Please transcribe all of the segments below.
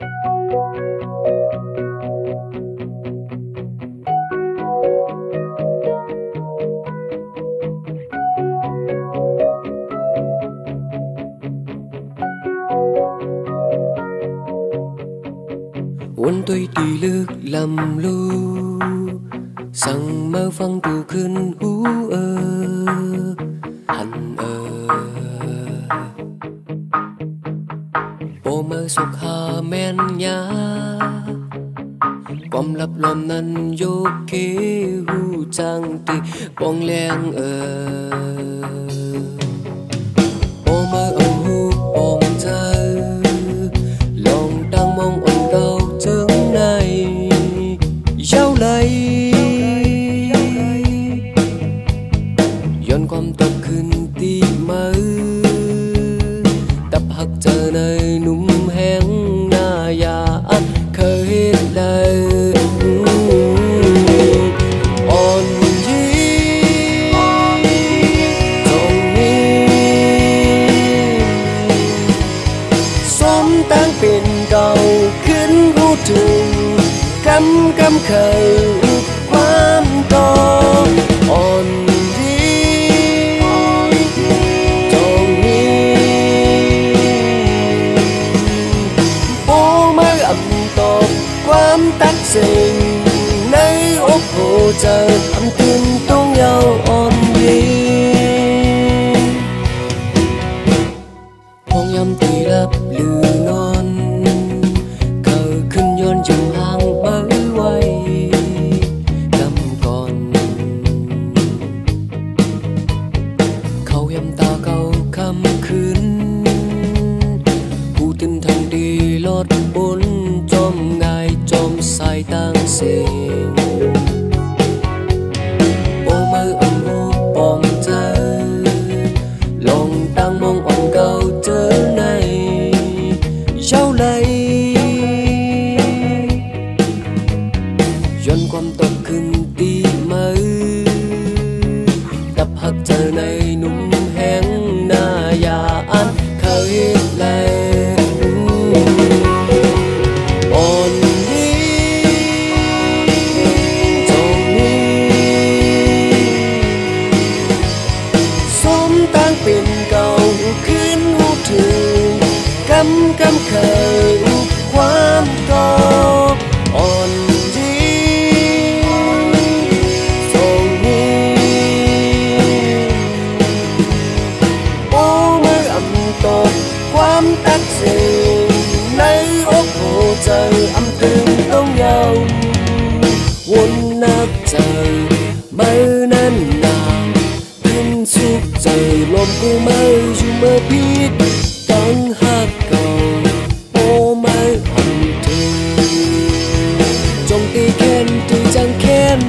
วันตุยตีลึกลำลูสั่งมาฟังตูขึ้นหูหันโปมาสุขหาแม่นยาความลับลมนั้นโยกเกหูจังตีปองแรงโปมาเอาหูปองเธอลองตั้งมองอ่อนเก่าถึงในเย้าไหลย้อนความตกขึ้นตีมือตับหักเจอในนุ่มแห้งหน้ายาอันเคยเห็นเลยอ่อนยีตรงนี้สมตั้งเป็นเก่าขึ้นหูถึงกำเคยความต่ออ่อนความตัดสิ่งในอกหัวใจทำตื่นต้องยาวอ่อนยีพองยำตีรับลือนอนเกิดขึ้นย้อนยังห่างเมื่อไว้กำก่อนเขายำตาเก่าคำคืนผู้ตื่นทางดีลดบนจอมไงจอมใส่ตั้งเสียงโอมืออันหูปองเธอลองตั้งมองอ่อนเก่าเจอในเย้าไหลย้อนความตกขึ้นตีมือตับหักเจอในนุ่มแห้งหน้ายาอันเคยแลเป็นเก่าขึ้นหูถึงกำเคยความก่ออ่อนยีทรงนี้โอ้เมื่ออำตกความตัดสิ่งในอกหัวใจอำตึงต้องยาววนนับใจไม่นั้นนานสุขใจลมกูไม่อยู่เมื่อพิษต้องหักเก่าโอ้ไม่หันถึงจงตีแค้นตีจังแค้น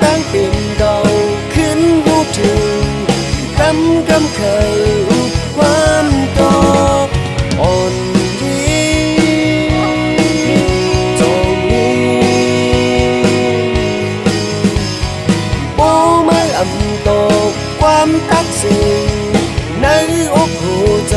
ตั้งเป็นเก่าขึ้นหูถึงกำเคยความต่ออ่อนยีตรงนี้โอ้ไม่อำตกความตัดสิ่งในอกหัวใจ